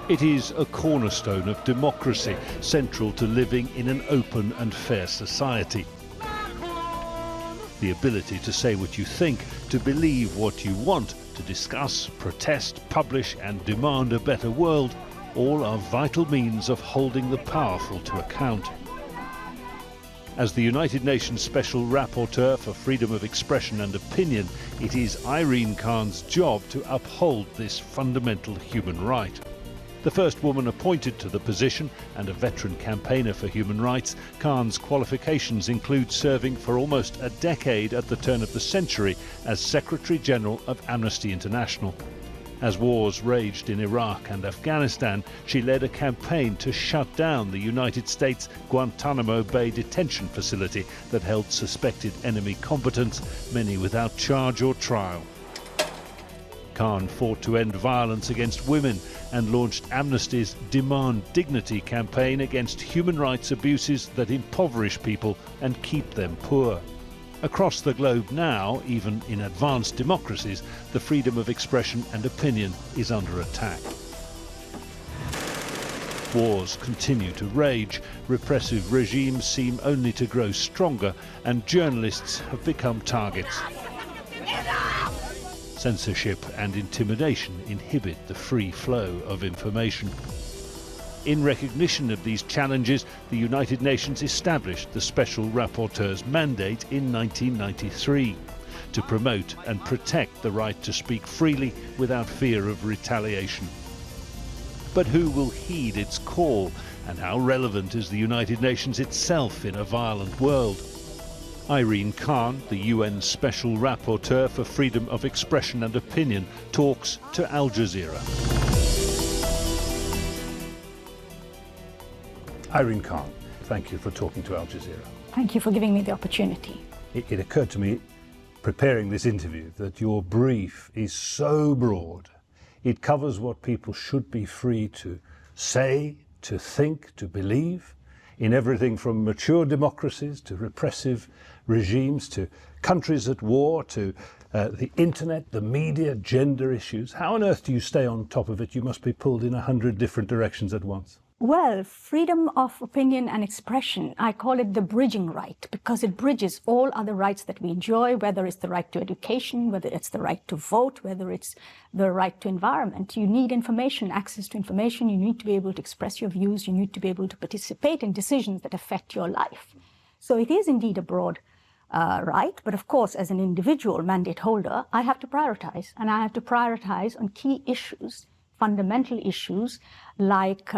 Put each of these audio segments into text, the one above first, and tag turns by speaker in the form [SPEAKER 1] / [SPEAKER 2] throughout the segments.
[SPEAKER 1] It is a cornerstone of democracy, central to living in an open and fair society. The ability to say what you think, to believe what you want, to discuss, protest, publish and demand a better world, all are vital means of holding the powerful to account. As the United Nations Special Rapporteur for Freedom of Expression and Opinion, it is Irene Khan's job to uphold this fundamental human right. The first woman appointed to the position and a veteran campaigner for human rights, Khan's qualifications include serving for almost a decade at the turn of the century as Secretary-General of Amnesty International. As wars raged in Iraq and Afghanistan, she led a campaign to shut down the United States Guantanamo Bay detention facility that held suspected enemy combatants, many without charge or trial. Khan fought to end violence against women and launched Amnesty's Demand Dignity campaign against human rights abuses that impoverish people and keep them poor. Across the globe now, even in advanced democracies, the freedom of expression and opinion is under attack. Wars continue to rage, repressive regimes seem only to grow stronger, and journalists have become targets. Censorship and intimidation inhibit the free flow of information. In recognition of these challenges, the United Nations established the Special Rapporteur's mandate in 1993 to promote and protect the right to speak freely without fear of retaliation. But who will heed its call, and how relevant is the United Nations itself in a violent world? Irene Khan, the UN Special Rapporteur for Freedom of Expression and Opinion, talks to Al Jazeera. Irene Khan, thank you for talking to Al Jazeera.
[SPEAKER 2] Thank you for giving me the opportunity.
[SPEAKER 1] It occurred to me, preparing this interview, that your brief is so broad. It covers what people should be free to say, to think, to believe, in everything from mature democracies to repressive regimes, to countries at war, to the internet, the media, gender issues. How on earth do you stay on top of it? You must be pulled in 100 different directions at once.
[SPEAKER 2] Well, freedom of opinion and expression, I call it the bridging right, because it bridges all other rights that we enjoy, whether it's the right to education, whether it's the right to vote, whether it's the right to environment. You need information, access to information. You need to be able to express your views. You need to be able to participate in decisions that affect your life. So it is indeed a broad right, but of course, as an individual mandate holder, I have to prioritize, and I have to prioritize on key issues, fundamental issues like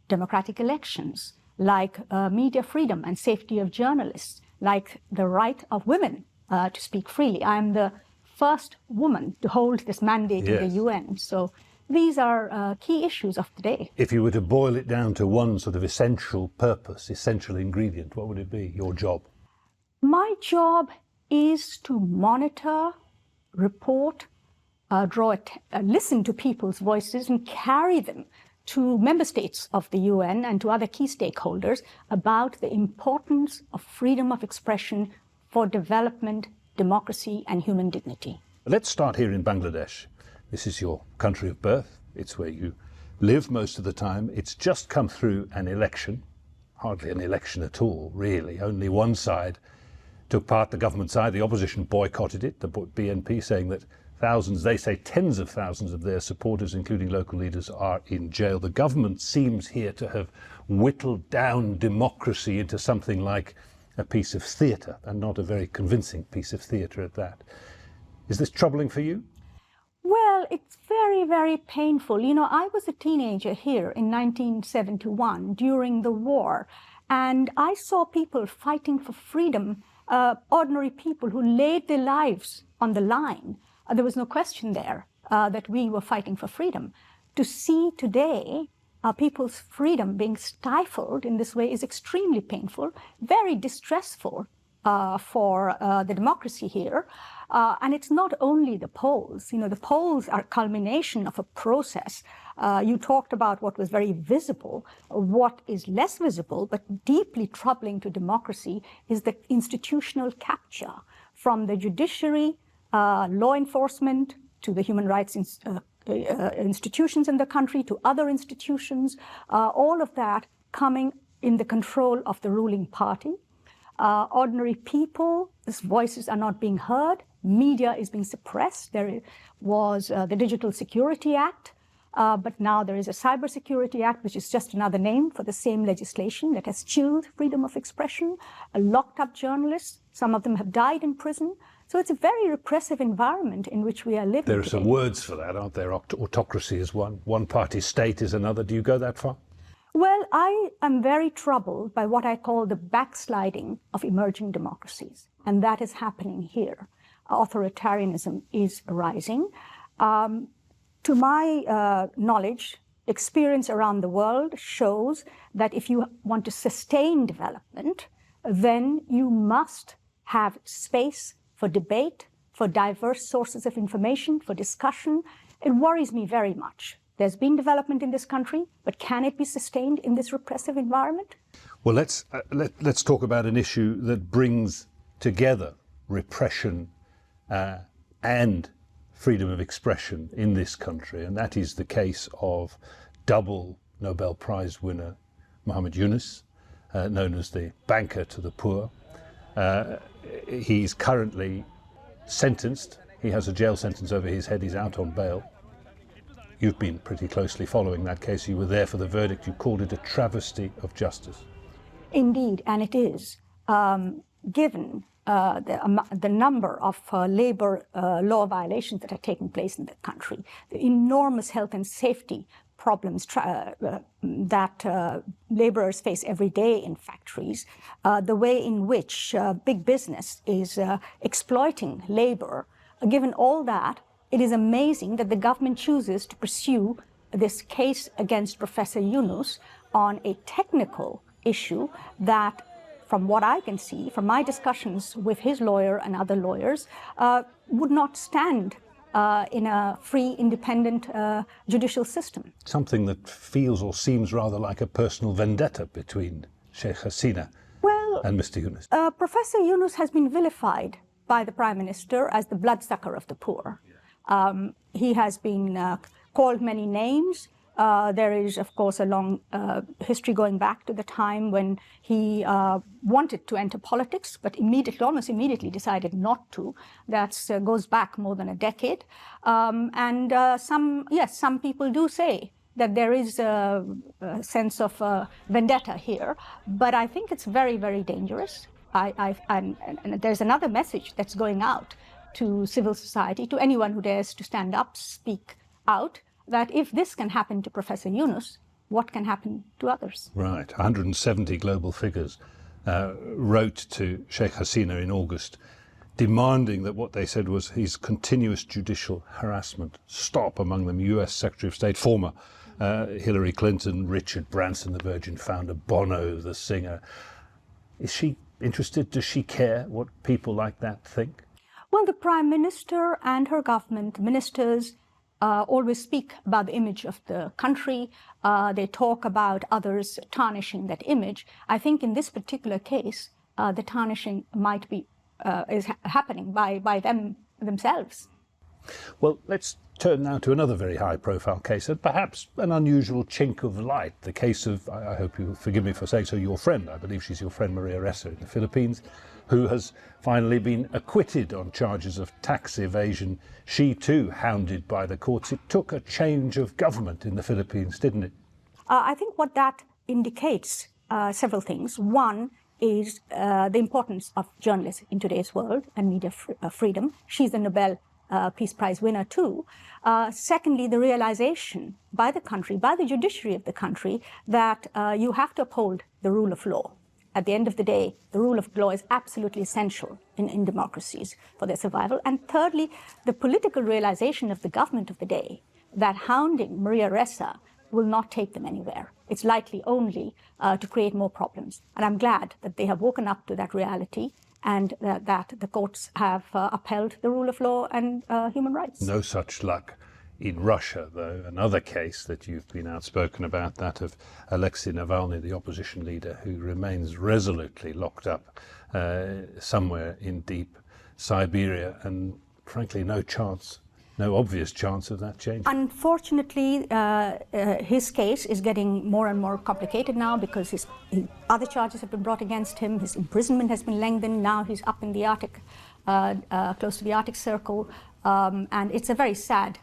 [SPEAKER 2] democratic elections, like media freedom and safety of journalists, like the right of women to speak freely. I'm the first woman to hold this mandate in the UN. So these are key issues of the day.
[SPEAKER 1] If you were to boil it down to one sort of essential purpose, essential ingredient, what would it be, your job?
[SPEAKER 2] My job is to monitor, report, listen to people's voices and carry them to member states of the UN and to other key stakeholders about the importance of freedom of expression for development, democracy and human dignity.
[SPEAKER 1] Let's start here in Bangladesh. This is your country of birth. It's where you live most of the time. It's just come through an election, hardly an election at all, really. Only one side took part, the government side. The opposition boycotted it, the BNP, saying that thousands, they say tens of thousands of their supporters, including local leaders, are in jail. The government seems here to have whittled down democracy into something like a piece of theatre, and not a very convincing piece of theatre at that. Is this troubling for you?
[SPEAKER 2] Well, it's very, very painful. You know, I was a teenager here in 1971 during the war, and I saw people fighting for freedom, ordinary people who laid their lives on the line. There was no question there that we were fighting for freedom. To see today people's freedom being stifled in this way is extremely painful, very distressful, for the democracy here. And it's not only the polls. You know, the polls are a culmination of a process. You talked about what was very visible. What is less visible but deeply troubling to democracy is the institutional capture, from the judiciary, law enforcement, to the human rights institutions in the country, to other institutions, all of that coming in the control of the ruling party. Ordinary people's voices are not being heard. Media is being suppressed. There was the Digital Security Act, but now there is a Cybersecurity Act, which is just another name for the same legislation that has chilled freedom of expression, locked up journalists. Some of them have died in prison. So it's a very repressive environment in which we are living
[SPEAKER 1] There are
[SPEAKER 2] today.
[SPEAKER 1] some words for that, aren't there? Autocracy is one. One-party state is another. Do you go that far?
[SPEAKER 2] Well, I am very troubled by what I call the backsliding of emerging democracies, and that is happening here. Authoritarianism is rising. To my knowledge, experience around the world shows that if you want to sustain development, then you must have space for debate, for diverse sources of information, for discussion. It worries me very much. There's been development in this country, but can it be sustained in this repressive environment?
[SPEAKER 1] Well, let's talk about an issue that brings together repression and freedom of expression in this country, and that is the case of double Nobel Prize winner Muhammad Yunus, known as the banker to the poor. He's currently sentenced. He has a jail sentence over his head. He's out on bail. You've been pretty closely following that case. You were there for the verdict. You called it a travesty of justice.
[SPEAKER 2] Indeed, and it is. Given the number of labor law violations that are taking place in the country, the enormous health and safety problems that laborers face every day in factories, the way in which big business is exploiting labor, given all that, it is amazing that the government chooses to pursue this case against Professor Yunus on a technical issue that, from what I can see, from my discussions with his lawyer and other lawyers, would not stand in a free, independent judicial system.
[SPEAKER 1] Something that feels or seems rather like a personal vendetta between Sheikh Hasina and Mr. Yunus.
[SPEAKER 2] Professor Yunus has been vilified by the Prime Minister as the bloodsucker of the poor. He has been called many names. There is, of course, a long history going back to the time when he wanted to enter politics, but almost immediately decided not to. That goes back more than a decade. Some people do say that there is a sense of vendetta here, but I think it's very, very dangerous. And there's another message that's going out to civil society, to anyone who dares to stand up, speak out, that if this can happen to Professor Yunus, what can happen to others?
[SPEAKER 1] Right. 170 global figures wrote to Sheikh Hasina in August, demanding that what they said was his continuous judicial harassment stop, among them US Secretary of State, former Hillary Clinton, Richard Branson, the Virgin founder, Bono, the singer. Is she interested? Does she care what people like that think?
[SPEAKER 2] Well, the Prime Minister and her government, ministers, always speak about the image of the country. They talk about others tarnishing that image. I think in this particular case, the tarnishing might be is happening by them themselves.
[SPEAKER 1] Well, let's turn now to another very high-profile case, and perhaps an unusual chink of light, the case of, I hope you'll forgive me for saying so, your friend, I believe she's your friend Maria Ressa in the Philippines, who has finally been acquitted on charges of tax evasion. She too hounded by the courts. It took a change of government in the Philippines, didn't it?
[SPEAKER 2] I think what that indicates several things. One is the importance of journalists in today's world and media freedom. She's a Nobel Peace Prize winner too. Secondly, the realization by the country, by the judiciary of the country, that you have to uphold the rule of law. At the end of the day, the rule of law is absolutely essential in democracies for their survival. And thirdly, the political realization of the government of the day that hounding Maria Ressa will not take them anywhere. It's likely only to create more problems. And I'm glad that they have woken up to that reality and that the courts have upheld the rule of law and human rights.
[SPEAKER 1] No such luck in Russia, though. Another case that you've been outspoken about, that of Alexei Navalny, the opposition leader, who remains resolutely locked up somewhere in deep Siberia, and frankly no obvious chance of that changing.
[SPEAKER 2] Unfortunately, his case is getting more and more complicated now because other charges have been brought against him. His imprisonment has been lengthened. Now he's up in the Arctic, close to the Arctic Circle. And it's a very sad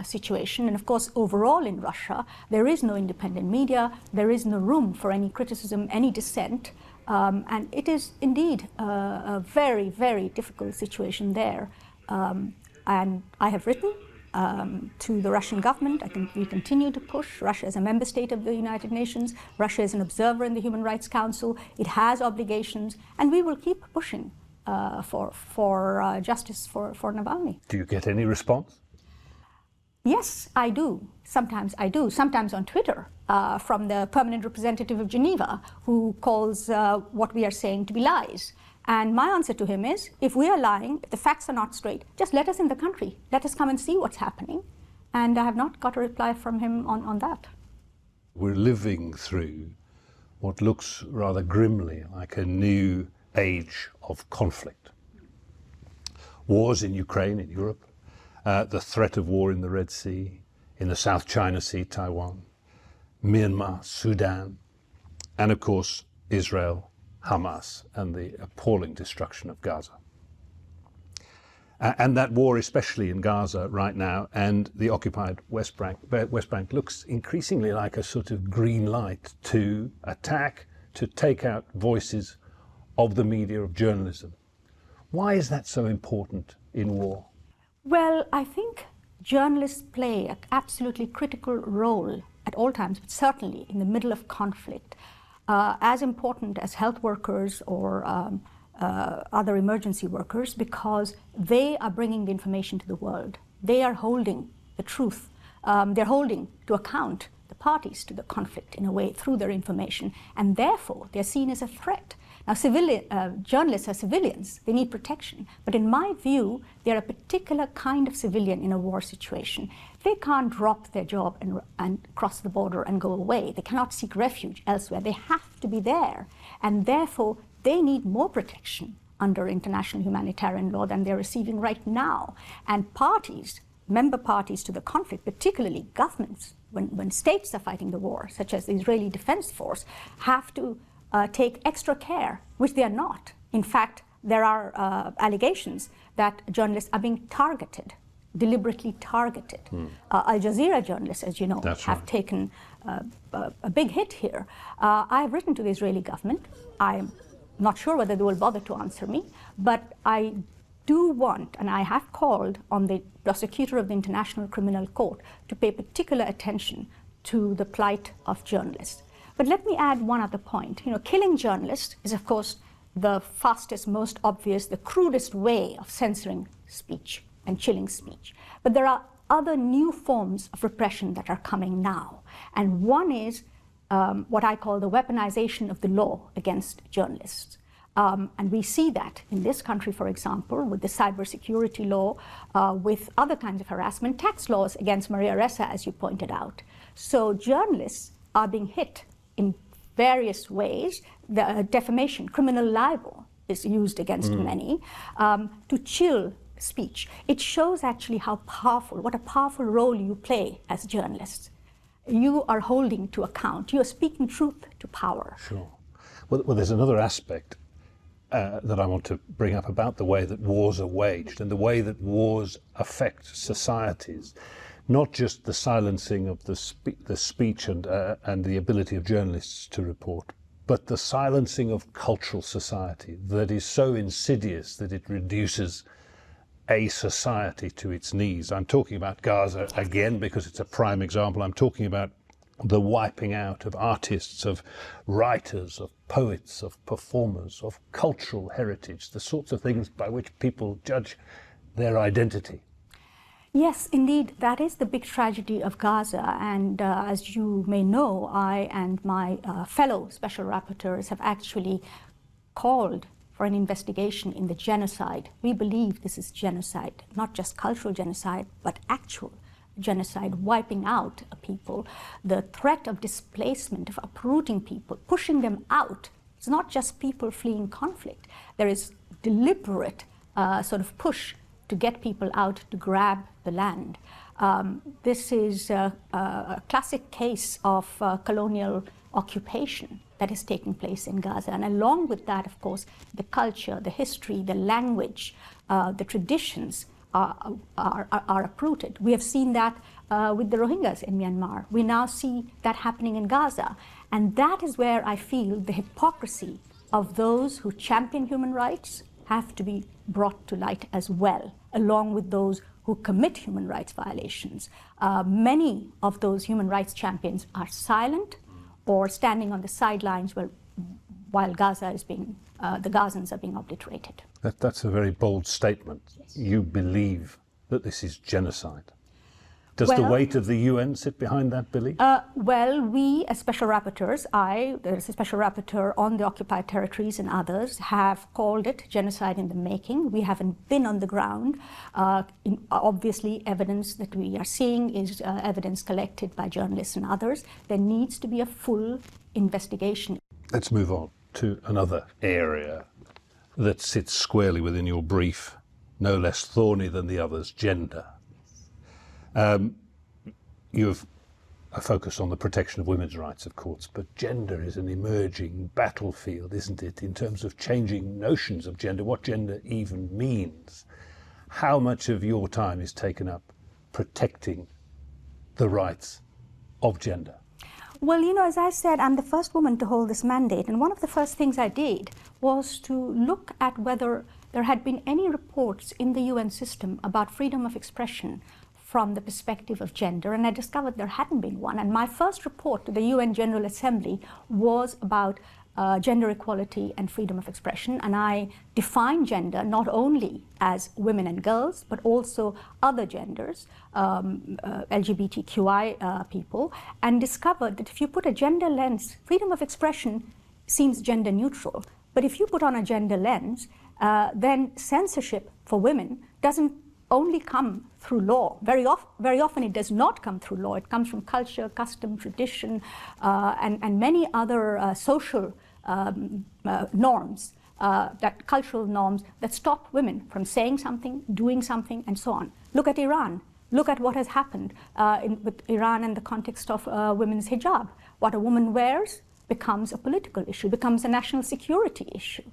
[SPEAKER 2] situation. And of course, overall in Russia, there is no independent media. There is no room for any criticism, any dissent. And it is indeed a very, very difficult situation there. And I have written to the Russian government. I think we continue to push. Russia is a member state of the United Nations. Russia is an observer in the Human Rights Council. It has obligations, and we will keep pushing for justice for Navalny.
[SPEAKER 1] Do you get any response?
[SPEAKER 2] Yes, I do. Sometimes I do. Sometimes on Twitter from the permanent representative of Geneva, who calls what we are saying to be lies. And my answer to him is, if we are lying, if the facts are not straight, just let us in the country. Let us come and see what's happening. And I have not got a reply from him on that.
[SPEAKER 1] We're living through what looks rather grimly like a new age of conflict. Wars in Ukraine, in Europe, the threat of war in the Red Sea, in the South China Sea, Taiwan, Myanmar, Sudan, and of course, Israel, Hamas, and the appalling destruction of Gaza. And that war, especially in Gaza right now, and the occupied West Bank looks increasingly like a sort of green light to attack, to take out voices of the media, of journalism. Why is that so important in war?
[SPEAKER 2] Well, I think journalists play an absolutely critical role at all times, but certainly in the middle of conflict. As important as health workers or other emergency workers, because they are bringing the information to the world. They are holding the truth. They're holding to account the parties to the conflict in a way through their information, and therefore they're seen as a threat. Now, journalists are civilians. They need protection. But in my view, they're a particular kind of civilian in a war situation. They can't drop their job and cross the border and go away. They cannot seek refuge elsewhere. They have to be there. And therefore, they need more protection under international humanitarian law than they're receiving right now. And parties, member parties to the conflict, particularly governments, when states are fighting the war, such as the Israeli Defense Force, have to take extra care, which they are not. In fact, there are allegations that journalists are being targeted, deliberately targeted. Al Jazeera journalists, as you know, have taken a big hit here. I have written to the Israeli government. I'm not sure whether they will bother to answer me, but I do want, and I have called on the prosecutor of the International Criminal Court to pay particular attention to the plight of journalists. But let me add one other point. Killing journalists is, of course, the fastest, most obvious, the crudest way of censoring speech and chilling speech. But there are other new forms of repression that are coming now. And one is what I call the weaponization of the law against journalists. And we see that in this country, for example, with the cybersecurity law, with other kinds of harassment, tax laws against Maria Ressa, as you pointed out. So journalists are being hit in various ways. The defamation, criminal libel is used against many to chill speech. It shows actually how powerful, what a powerful role you play as journalists. You are holding to account. You are speaking truth to power.
[SPEAKER 1] Sure. Well, there's another aspect that I want to bring up about the way that wars are waged and the way that wars affect societies. Not just the silencing of the speech and the ability of journalists to report, but the silencing of cultural society that is so insidious that it reduces a society to its knees. I'm talking about Gaza again because it's a prime example. I'm talking about the wiping out of artists, of writers, of poets, of performers, of cultural heritage, the sorts of things by which people judge their identity.
[SPEAKER 2] Yes, indeed, that is the big tragedy of Gaza. And as you may know, I and my fellow special rapporteurs have actually called for an investigation in the genocide. We believe this is genocide, not just cultural genocide, but actual genocide, wiping out a people, the threat of displacement, of uprooting people, pushing them out. It's not just people fleeing conflict. There is deliberate sort of push to get people out, to grab the land. This is a classic case of colonial occupation that is taking place in Gaza. And along with that, of course, the culture, the history, the language, the traditions are uprooted. We have seen that with the Rohingyas in Myanmar. We now see that happening in Gaza. And that is where I feel the hypocrisy of those who champion human rights have to be brought to light as well, along with those who commit human rights violations. Many of those human rights champions are silent or standing on the sidelines while Gaza is being, the Gazans are being obliterated.
[SPEAKER 1] That's a very bold statement. Yes. You believe that this is genocide. Does the weight of the UN sit behind that belief?
[SPEAKER 2] Well, we as special rapporteurs, there's a special rapporteur on the occupied territories and others, have called it genocide in the making. We haven't been on the ground. Obviously, evidence that we are seeing is evidence collected by journalists and others. There needs to be a full investigation. Let's move on to another area that sits squarely within your brief, no less thorny than the others, gender. You have a focus on the protection of women's rights, of course, but gender is an emerging battlefield, isn't it, in terms of changing notions of gender, what gender even means. How much of your time is taken up protecting the rights of gender? Well, you know, as I said, I'm the first woman to hold this mandate, and one of the first things I did was to look at whether there had been any reports in the UN system about freedom of expression from the perspective of gender, and I discovered there hadn't been one. And my first report to the UN General Assembly was about gender equality and freedom of expression, and I defined gender not only as women and girls, but also other genders, LGBTQI people, and discovered that if you put a gender lens, freedom of expression seems gender neutral, but if you put on a gender lens, then censorship for women doesn't only come through law. Very often it does not come through law. It comes from culture, custom, tradition, and many other social norms, cultural norms that stop women from saying something, doing something, and so on. Look at Iran. Look at what has happened with Iran in the context of women's hijab. What a woman wears becomes a political issue, becomes a national security issue.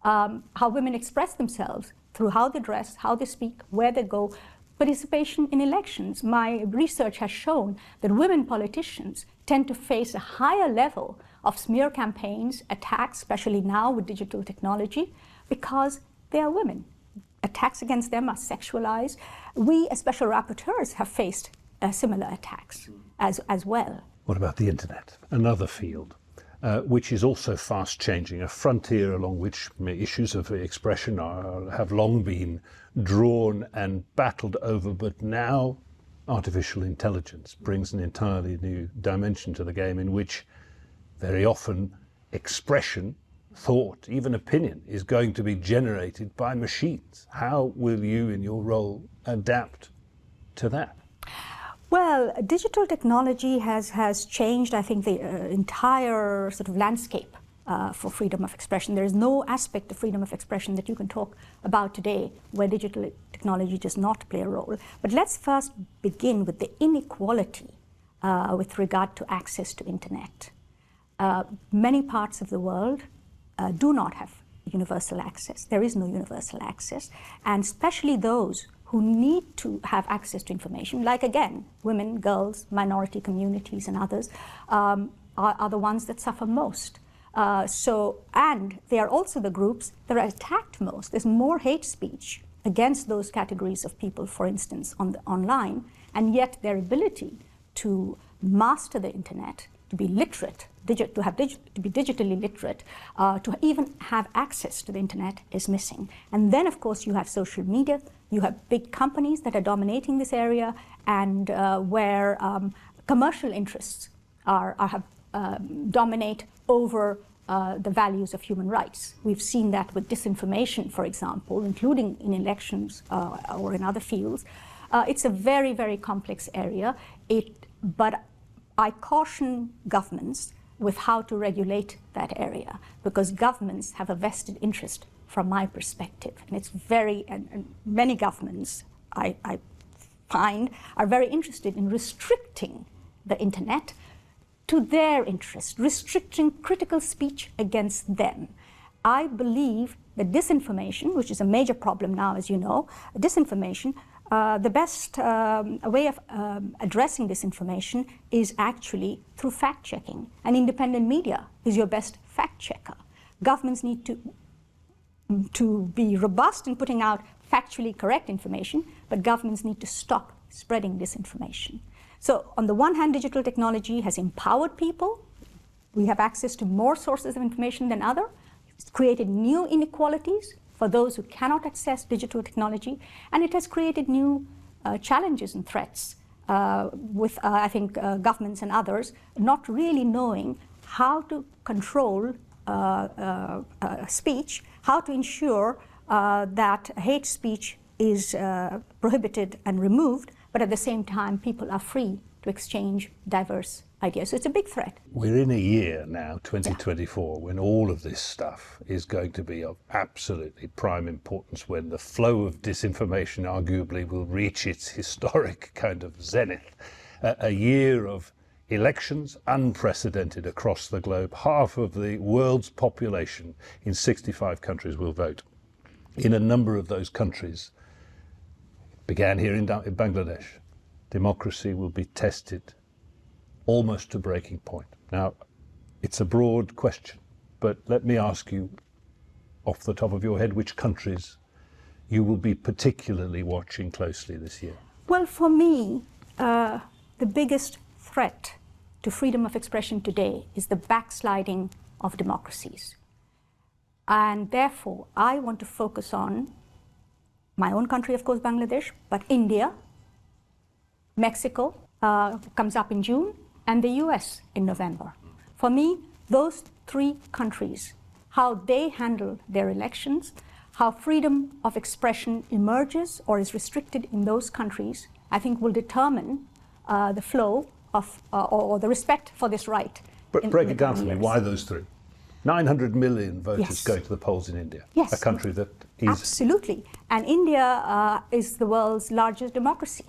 [SPEAKER 2] How women express themselves through how they dress, how they speak, where they go, participation in elections. My research has shown that women politicians tend to face a higher level of smear campaigns, attacks, especially now with digital technology, because they are women. Attacks against them are sexualized. We as special rapporteurs have faced similar attacks as well.
[SPEAKER 1] What about the internet? Another field which is also fast changing, a frontier along which issues of expression have long been drawn and battled over, but now artificial intelligence brings an entirely new dimension to the game, in which very often expression, thought, even opinion is going to be generated by machines. How will you, in your role, adapt to that?
[SPEAKER 2] Well, digital technology has changed, I think, the entire sort of landscape for freedom of expression. There is no aspect of freedom of expression that you can talk about today where digital technology does not play a role. But let's first begin with the inequality with regard to access to internet. Many parts of the world do not have universal access. There is no universal access, and especially those who need to have access to information, like, again, women, girls, minority communities, and others, are the ones that suffer most. And they are also the groups that are attacked most. There's more hate speech against those categories of people, for instance, online, and yet their ability to master the internet, to be literate, to be digitally literate, to even have access to the internet is missing. And then, of course, you have social media. You have big companies that are dominating this area, and where commercial interests dominate over the values of human rights. We've seen that with disinformation, for example, including in elections or in other fields. It's a very, very complex area, but I caution governments with how to regulate that area, because governments have a vested interest from my perspective. And it's and many governments, I find, are very interested in restricting the internet to their interest, restricting critical speech against them. I believe that disinformation, which is a major problem now, as you know, disinformation, the best way of addressing disinformation is actually through fact-checking. And independent media is your best fact-checker. Governments need to be robust in putting out factually correct information, but governments need to stop spreading disinformation. So on the one hand, digital technology has empowered people. We have access to more sources of information than others. It's created new inequalities for those who cannot access digital technology, and it has created new challenges and threats with, I think, governments and others not really knowing how to control speech, how to ensure that hate speech is prohibited and removed, but at the same time, people are free to exchange diverse ideas. So it's a big threat.
[SPEAKER 1] We're in a year now, 2024, when all of this stuff is going to be of absolutely prime importance, when the flow of disinformation arguably will reach its historic kind of zenith. A year of elections, unprecedented across the globe. Half of the world's population in 65 countries will vote. In a number of those countries, began here in Bangladesh, democracy will be tested almost to breaking point. Now, it's a broad question, but let me ask you, off the top of your head, which countries you will be particularly watching closely this year?
[SPEAKER 2] Well, for me, the biggest threat to freedom of expression today is the backsliding of democracies. And therefore, I want to focus on my own country, of course, Bangladesh, but India, Mexico comes up in June, and the US in November. For me, those three countries, how they handle their elections, how freedom of expression emerges or is restricted in those countries, I think will determine the flow of, or the respect for this right.
[SPEAKER 1] But break it down for me, why those three? 900 million voters
[SPEAKER 2] Yes.
[SPEAKER 1] go to the polls in India,
[SPEAKER 2] Yes.
[SPEAKER 1] a country that is...
[SPEAKER 2] Absolutely. And India is the world's largest democracy.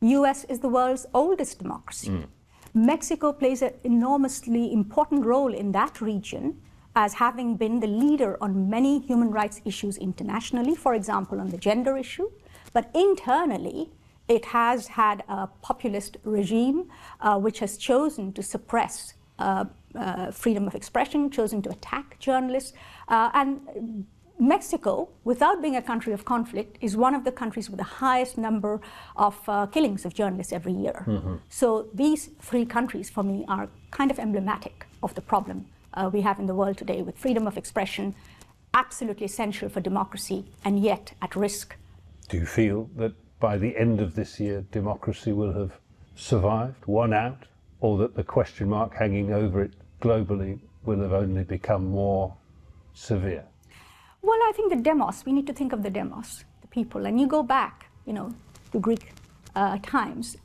[SPEAKER 2] US is the world's oldest democracy. Mexico plays an enormously important role in that region as having been the leader on many human rights issues internationally, for example, on the gender issue. But internally, it has had a populist regime which has chosen to suppress freedom of expression, chosen to attack journalists. And Mexico, without being a country of conflict, is one of the countries with the highest number of killings of journalists every year. So these three countries, for me, are kind of emblematic of the problem we have in the world today with freedom of expression, absolutely essential for democracy, and yet at risk.
[SPEAKER 1] Do you feel that by the end of this year, democracy will have survived, won out, or that the question mark hanging over it globally will have only become more severe?
[SPEAKER 2] Well, I think the demos, we need to think of the demos, the people. And you go back, to Greek times,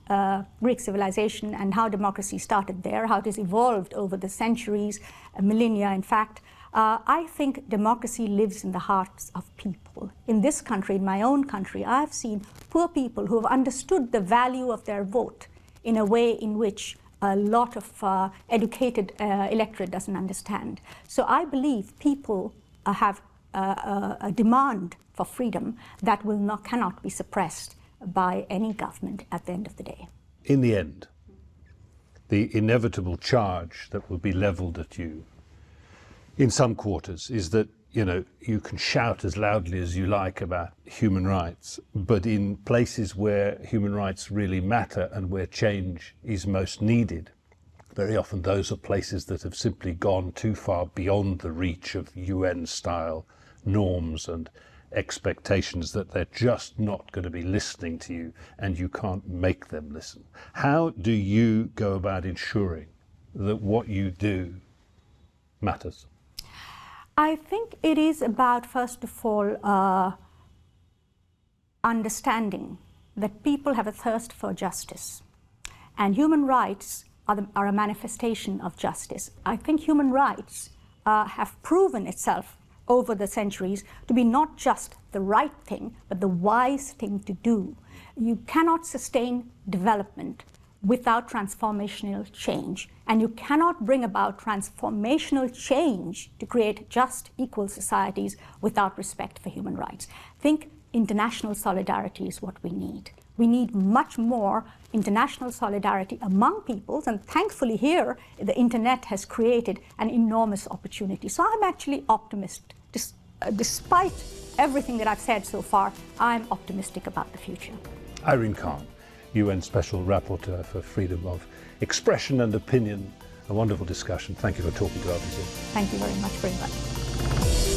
[SPEAKER 2] Greek civilization, and how democracy started there, how it has evolved over the centuries, millennia, in fact. I think democracy lives in the hearts of people. In this country, in my own country, I've seen poor people who have understood the value of their vote in a way in which a lot of educated electorate doesn't understand. So I believe people have a demand for freedom that cannot be suppressed by any government at the end of the day.
[SPEAKER 1] In the end, the inevitable charge that will be leveled at you in some quarters is that, you can shout as loudly as you like about human rights, but in places where human rights really matter and where change is most needed, very often those are places that have simply gone too far beyond the reach of UN-style norms and expectations, that they're just not going to be listening to you and you can't make them listen. How do you go about ensuring that what you do matters?
[SPEAKER 2] I think it is about, first of all, understanding that people have a thirst for justice. And human rights are a manifestation of justice. I think human rights have proven itself over the centuries to be not just the right thing, but the wise thing to do. You cannot sustain development without transformational change, and you cannot bring about transformational change to create just, equal societies without respect for human rights. I think international solidarity is what we need. We need much more international solidarity among peoples, and thankfully here, the internet has created an enormous opportunity. So I'm actually optimistic. Despite everything that I've said so far, I'm optimistic about the future.
[SPEAKER 1] Irene Khan, UN Special Rapporteur for freedom of expression and opinion. A wonderful discussion. Thank you for talking to us.
[SPEAKER 2] Thank you very much for inviting me.